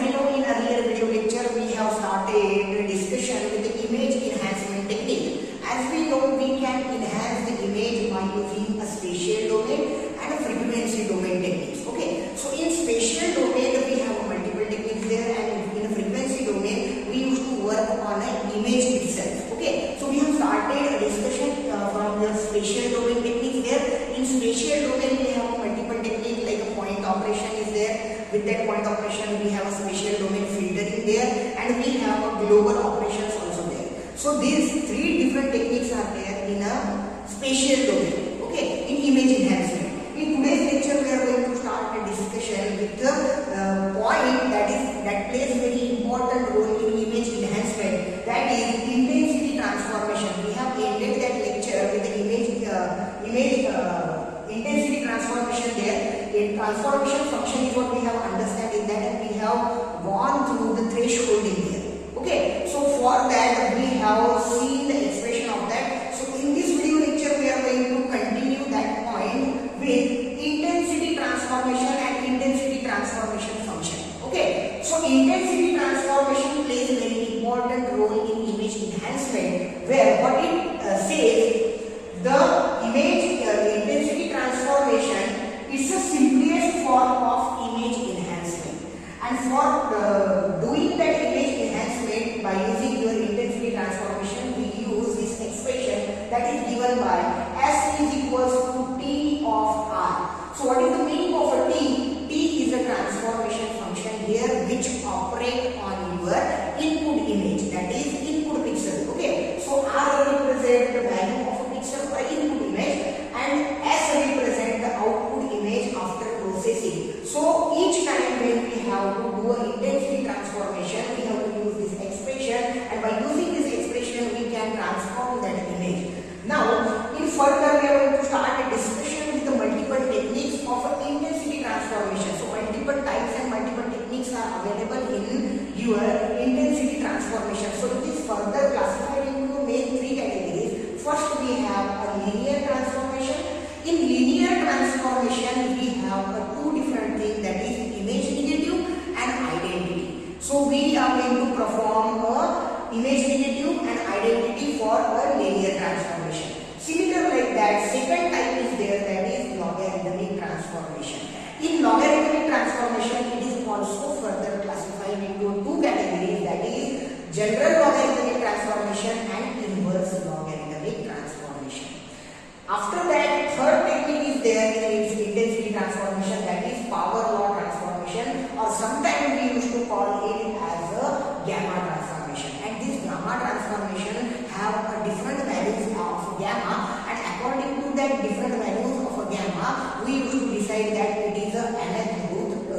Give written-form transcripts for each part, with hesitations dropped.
we know in earlier video lecture we have started a discussion with the image enhancement technique. As we know, we can enhance the image by using a spatial domain and a frequency domain techniques. Okay, so in spatial domain we have multiple techniques there, and in a frequency domain we used to work on an image itself. Okay, so we have started a discussion from the spatial domain techniques there. In spatial domain we have multiple techniques like a point operation is there. With that point operation we have a spatial domain filtering there, and we have a global operations also there. So these three different techniques are there in a spatial domain. Okay, in image enhancement. In today's lecture we are going to start a discussion with the point that plays very important role in image enhancement, that is intensity transformation. We have ended that lecture with the image intensity transformation there. A transformation function is what we have understood in that, and we have gone through the thresholding there. Okay, so for that we have seen the expression of that. So in this video lecture we are going to continue that point with intensity transformation and intensity transformation function. Okay, so intensity transformation plays a very important role in image enhancement, where what it says, the image intensity transformation is the simplest form of image enhancement, and for doing that image enhancement by using your intensity transformation, we use this expression that is given by S is equals to T of R. So what is the meaning of a T? T is a transformation function here which operate on your input image, that is input pixel. Okay, so R represents the value of a pixel or input image, and S represents the output image after processing. So each time when we have to do an intensity transformation, we have to use this expression, and by using this expression we can transform that image. Now in further we are going to start a discussion with the multiple techniques of intensity transformation. So multiple types and multiple techniques are available in your intensity transformation. So it is further classified into main three categories. First we have a linear transformation. In linear transformation we have two different things, that is image negative and identity. So we are going to perform a image negative and identity for a linear transformation. Similar like that, second type is there, that is logarithmic transformation. In logarithmic transformation it is also further classified into two categories, that is general logarithmic transformation and inverse logarithmic transformation. After that, third technique is there in its intensity transformation, that is power law transformation, or sometimes we used to call it as a gamma transformation. And this gamma transformation have a different values of gamma, and according to that different values of a gamma, we used to decide that it is a nth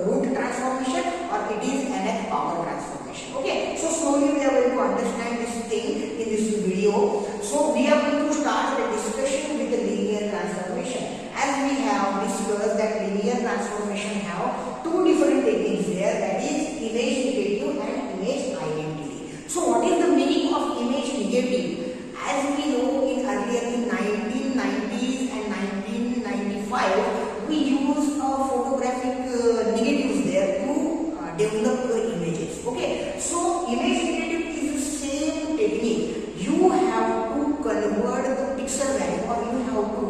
root transformation or it is nth power transformation. Okay, so slowly we are going to understand this thing in this video. So we are going to start the discussion with the linear transformation. As we have discussed that linear transformation have two different techniques there, that is image negative and image identity. So what is the meaning of image negative? As we know, in earlier in 1990s and 1995 we used photographic negatives there to develop your images. Okay, so image negative is the same technique. You have to convert the pixel value, or you have to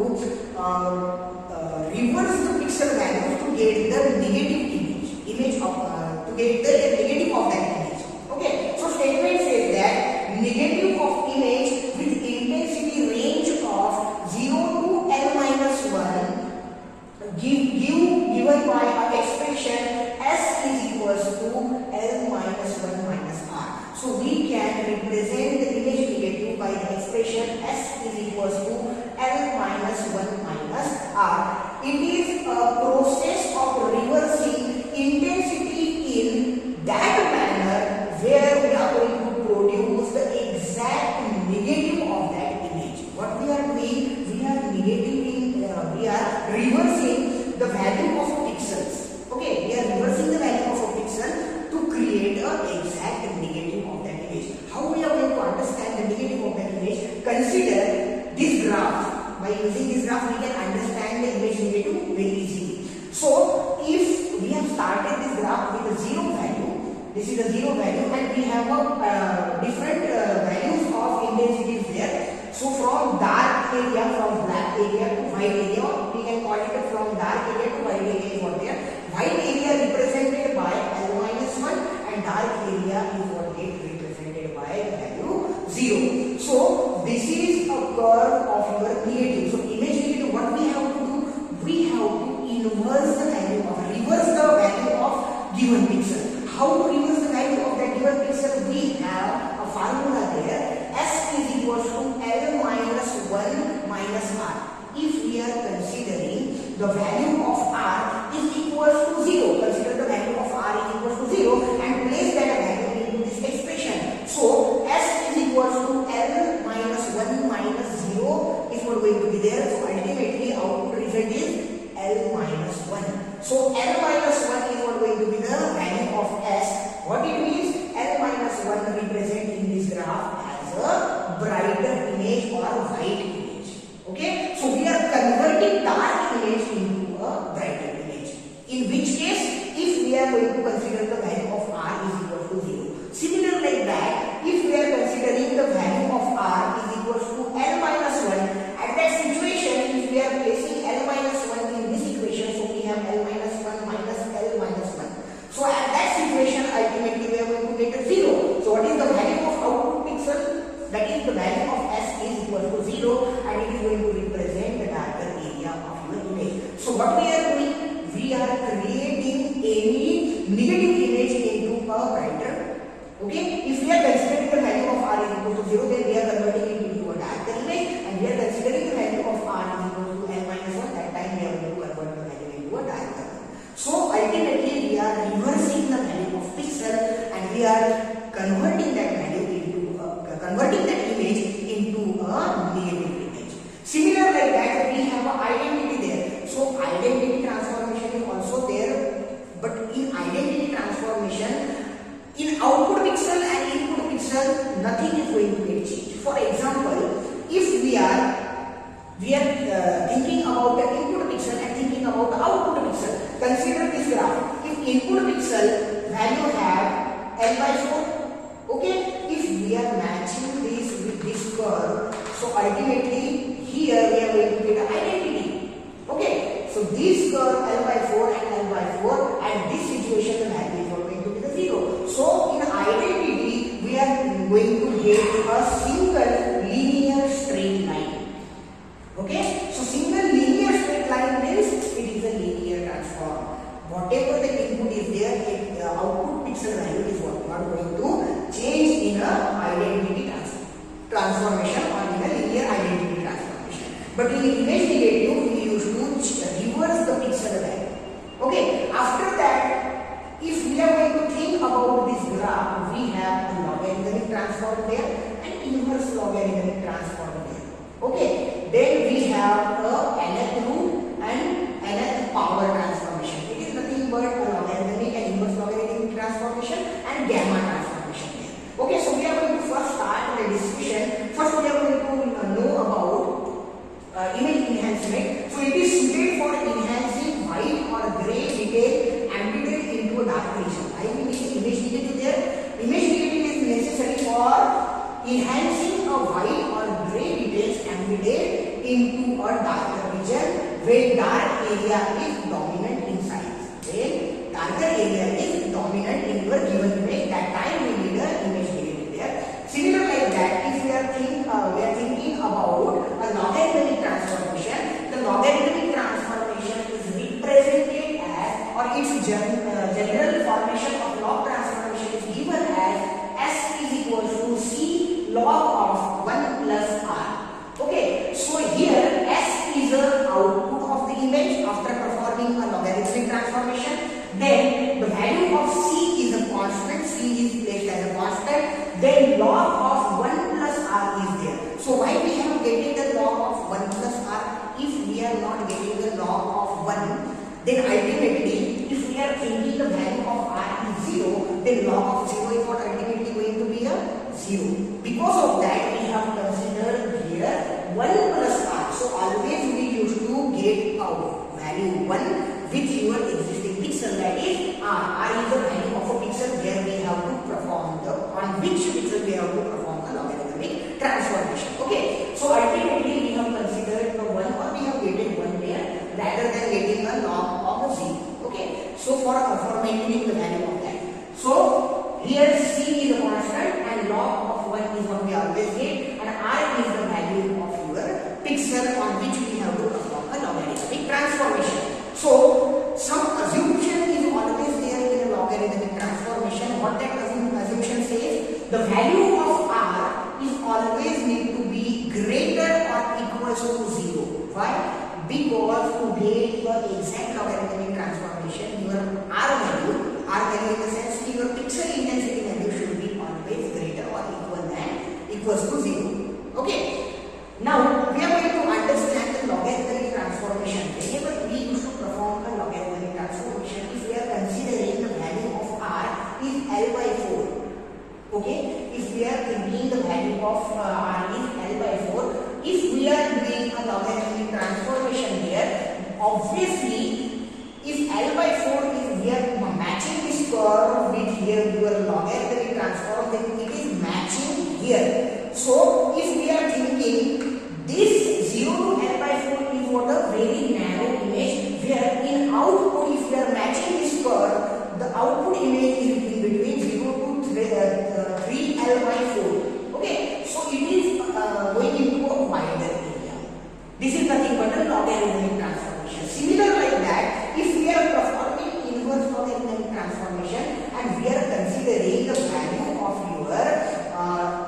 reverse the pixel value to get the negative image of to get the negative of that image. Okay, so statement says that negative of image with intensity range of 0 to n minus 1 given by an expression S is equals to L minus 1 minus R. So we can represent the image negative by the expression S is equals to L minus 1 minus R. It is a process of reversing intensity in that manner where we are going to produce the exact negative of that image. What we are doing, we are reversing the value of pixels. Okay, we are reversing the value of a pixel to create an exact negative of that image. How we are going to understand the negative of that image? Consider this graph. By using this graph we can understand the image negative This is the 0 value, and we have a different values of intensities there. So from dark area, from black area to white area, we can call it from dark area to white area is what there. White area represented by L minus 1 and dark area is what is represented by value 0. So this is a curve of your negative. So image negative, what we have to do? We have to inverse the value of, reverse the value of given pixel. How to reverse the value of that given pixel? We have a formula there. S is equals to L minus 1 minus R. If we are considering the value of R is equals to 0, consider the value of R is equals to 0 and place that value into this expression. So S is equals to L minus 1 minus 0 is what going to be there. So ultimately output result is L minus 1. So L minus 1 is what going to be the value of S. What it means? L minus 1 represent in this graph as a brighter image or white image. Okay, so we are converting dark image into a brighter image. In which case, if we are going to consider the value of R is equal to 0. Similar like that, if we are considering the value of R is equal to L minus 1, at that situation, if we are placing L minus 1 in this equation, so we have L minus 1 minus L minus 1. So at that situation, ultimately we are going to get a 0. So what is the value of output pixel? That is the value of S is equal to 0 and it is going to represent the darker area of your image. So what we are doing? We are creating any negative image into a brighter. Okay, if we are considering the value of R is equal to 0, then we are converting it into a darker image, and we are considering the value of R is equal to L minus 1, that time we are going to convert the value into a darker one. So ultimately we are reversing the value of pixel and we are converting that value into converting that image into a negative image. Similar like that, we have an identity there. So identity transformation is also there, but in identity transformation, in output pixel and input pixel, nothing is going to get changed. For example, if we are thinking about the input pixel and thinking about the output pixel, consider this graph. If input pixel value have L by 4, okay, if we are matching this with this curve, so ultimately here we are going to get an identity. Okay, so this curve L by 4 and L by 4, and this situation the value is going to be the 0. So in identity we are going to get a single linear straight line. Okay, so single linear straight line means it is a linear transform. Whatever the input is there, the output pixel value is what not going to change in a identity transformation or in a linear identity transformation. But in image negative, we used to reverse the pixel value. Okay, after that, if we are going to think about this graph, we have a logarithmic transform there and inverse logarithmic transform there. Okay, then we have a nth root and nth power transformation. It is nothing but a logarithmic and inverse logarithmic transformation and gamma transformation there. Okay, so we are going to first start the discussion. First, we are going to know about image enhancement. So it is suited for enhancing white or gray detail embedded into a dark region. I will make image negative there. Image negative is necessary for enhancing a white or gray details embedded into a darker region when dark area is dominant in size. When darker area is dominant in your given image, that time we need an image negative there. Similar like that, if we are thinking about a logarithmic transformation, the logarithmic transformation is represented as, or its general formation of log transformation is given as S is equal to C log of 1 plus R. Okay, so here S is the output of the image after performing a logarithmic transformation. Then the value of C is a constant, C is placed as a constant. Then log of 1 plus R is there. So why we have getting the log of 1 plus R? If we are not getting the log of 1, then ultimately if we are thinking the value of R is 0, then log of 0 is not ultimately going to be a 0. Because of that, we have considered here 1 plus R. So always we used to get a value 1 with your existing pixel, that is R. R is the value of a pixel where we have for maintaining the value of that. So here C is a constant and log of 1 is what we always get, and R is the value of your pixel on which we have to perform a logarithmic transformation. So some assumption is always there in a logarithmic transformation. What that assumption says, the value of R is always need to be greater or equals to 0. Why? Because to get the exact logarithmic transformation, your R value in the sense your pixel intensity value should be always greater or equals to 0. Okay. Now we are going to understand the logarithmic transformation. Whenever we used to perform a logarithmic transformation, if we are considering the value of R is L by 4. Okay, if we are thinking the value of R is L by 4, if we are doing a logarithmic transformation here, obviously if L by 4 is we are matching this curve with here your logarithmic transform, then it is matching here. So if we are thinking this 0 to L by 4 is what a very narrow image, where in output if we are matching this curve, the output image is in between 0 to 3 L by 4. Okay, so it is going into a wider area. This is nothing but a logarithmic transformation. Similar like that, if we are performing inverse logarithmic transformation and we are considering the value of your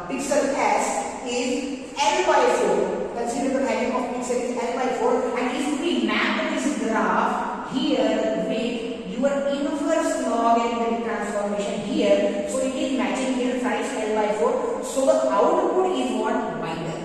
pixel S is L by 4. Consider the value of pixel is L by 4, and if we map this graph here with your inverse logarithmic transformation here, so it is matching here size L by 4, so the output is what? Wider.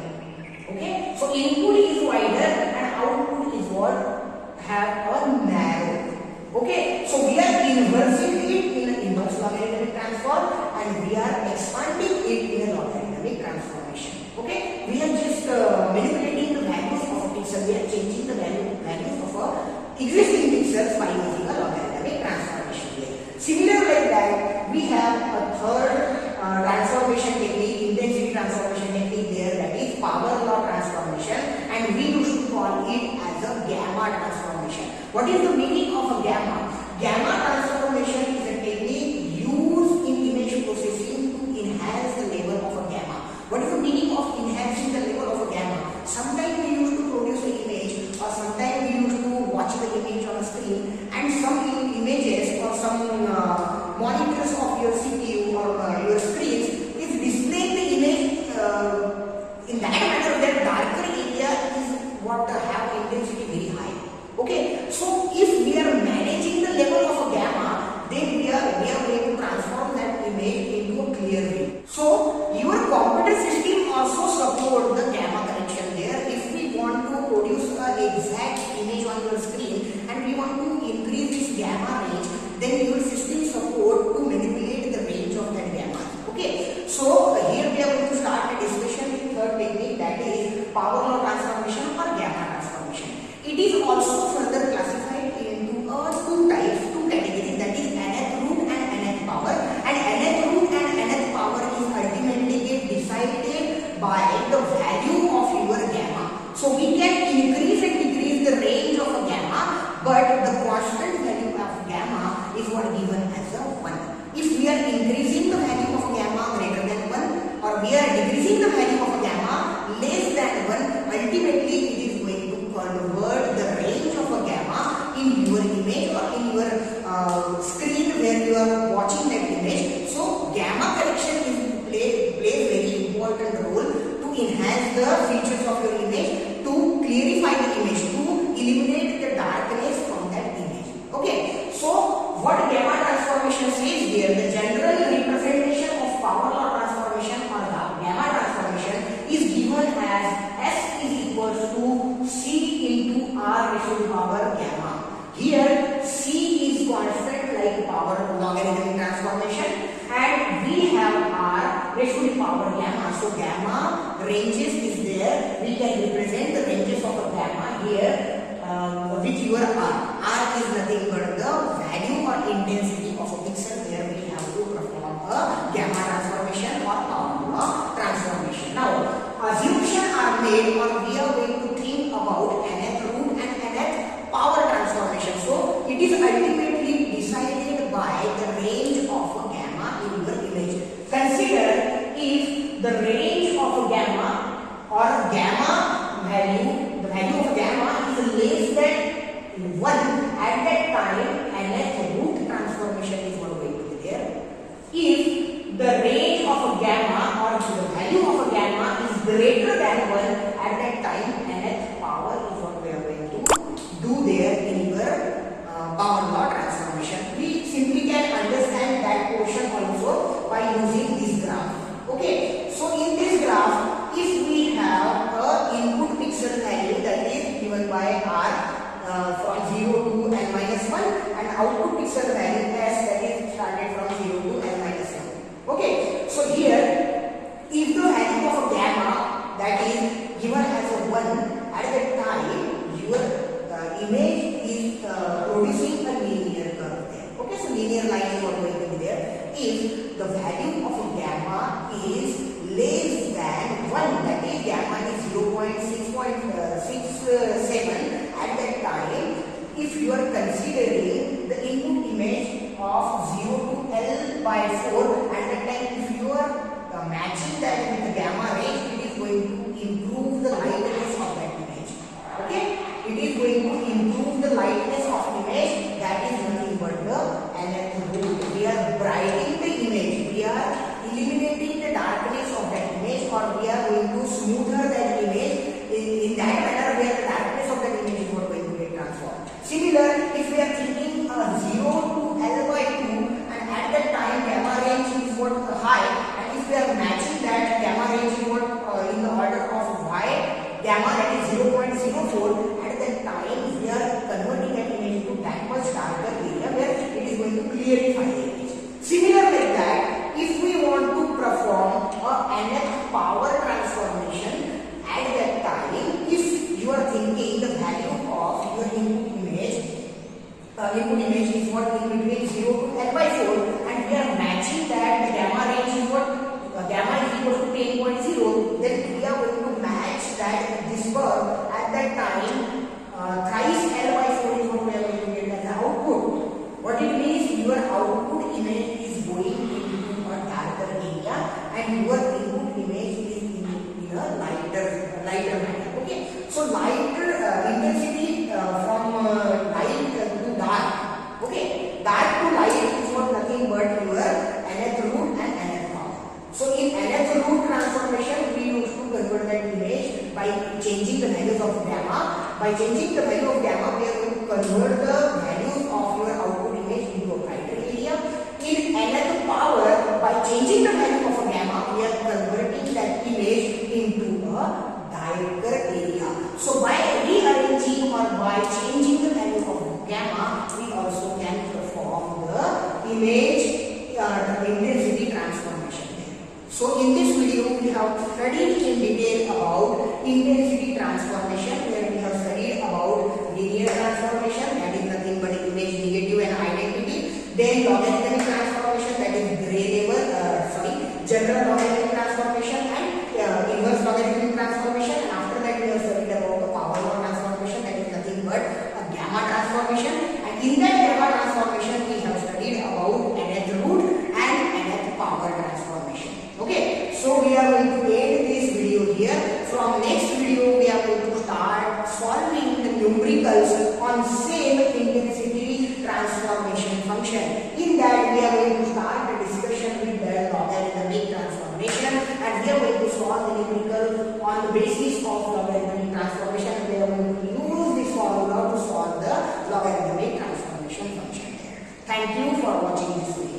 Okay, so input is wider and output is what? Have a narrow. Okay, so we are inversing it in an inverse logarithmic transform and we are expanding it in a logarithmic transformation. Okay, we are just manipulating the values of a pixel. We are changing the values of existing pixels by using a logarithmic transformation here. Similar like that, we have a third transformation technique, intensity transformation technique there, that is power law transformation, and we used to call it as a gamma transformation. What is the meaning of a gamma? Gamma transformation is a technique used in image processing to enhance the level of a gamma. What is the meaning of enhancing the level of a gamma? Sometimes we used to produce an image, or sometimes we used to watch the image on a screen, and some images or some monitors of your CPU or your screens is displaying the image in that manner that darker area is what have intensity very high. Okay, so if we are managing the level of a gamma, then we are going to transform that image into a clear view. So your computer system also support the gamma correction there. If we want to produce an exact image on your screen and we want to increase this gamma range, then your system support to manipulate the range of that gamma. Okay, so here we are going to start a discussion with third technique, that is power law transformation or gamma transformation. It is also further classified into two categories, that is nth root and nth power. And nth root and nth power is ultimately decided by the value of your gamma. So we can increase and decrease the range of a gamma, but the constant value of gamma is what given as a 1. If we are increasing the value of gamma greater than 1, or we are decreasing the value of gamma less than 1, ultimately it is going to convert the range of a gamma in your image or in your screen where you are watching that image. So gamma correction plays very important role to enhance the features of your image, to clarify the image, to eliminate the darkness from that image. Okay, so what gamma transformation says here, the general representation of power law transformation or the gamma transformation is given as S is equals to C into R raised to the power gamma. Here C is constant like power logarithmic transformation, and we have R raised to the power gamma. So gamma ranges is there. We can represent the ranges of a gamma here with your R. R is nothing but the value or intensity of a pixel where we have to perform a gamma transformation or power law transformation. Now, assumptions are made, or we are going to think about nth root and nth power transformation. So it is ultimately decided by the range of a gamma or gamma value, the value of gamma is less than 1 at that time, nth root transformation is not going to be there. If the range of a gamma or the value of a gamma is greater than 1 at that time, nth power is what we are going to do there in your power law transformation. We simply can understand that portion also by using this graph. Okay, so in this graph, if we have a input pixel value that is given by R from 0 to n minus 1 and output pixel value S that is started from 0 to n minus 1. Okay, so here if the value of a gamma that is given as a 1 at that time, your image is producing a linear curve there. Okay, so linear line is what going to be there. If the value of a gamma is less than 1, that is gamma is 0.667 at that time, if you are considering the input image of 0 to L by 4 at that time, if you are matching that with the gamma range, it is going to improve the lightness of that image. Okay, it is going to improve the lightness of image, that is nothing but the nth root. We are brightening the image, we are eliminating the darkness of that image, or we are going to smoother that image in that manner where the darkness of that image is not going to get transformed. Similar, if we are thinking 0 to L by 2 and at that time gamma range is what high, and if we are matching that gamma range is what in the order of y gamma that is 0.04, at that time we are converting that image to that much darker area where it is going to clarify the image. Similar like that, if we want to perform a nth power transformation at that time, if you are thinking the value of your input image is what in between 0 to L by 4 and we are matching that the gamma range is what gamma is equal to 10.0, then we are going to match that this curve at that time thrice L by 4 is what we are going to get as the output. What it means, your output image is going into a darker area and your input image is in a lighter manner. Okay, so lighter intensity from light to dark. Okay, dark to light is what nothing but your nth root and nth power. So in nth root transformation, we used to convert that image by changing the values of gamma. By changing the value of gamma, we are going to convert the values of your output image into a brighter area. In nth power, by changing the value of a gamma, we are converting that image into a darker area. So by rearranging or by changing the value of gamma, we also can perform the image intensity transformation. So in this video, we have studied in detail about intensity transformation, where we have studied about linear transformation, that is nothing but image negative and identity. Then logarithmic transformation, that is general logarithmic transformation and inverse logarithmic transformation. And after that, we have studied about the power law transformation, that is nothing but a gamma transformation. And in that gamma transformation, we have studied about nth root and nth power transformation. Okay, so we are going to end this video here. From next video, we are going to start solving the numericals on same intensity transformation function. In that, we are going to start the discussion with the logarithmic transformation, and we are going to solve the numerical on the basis of logarithmic transformation. We are going to use this formula to solve the logarithmic transformation function. Thank you for watching this video.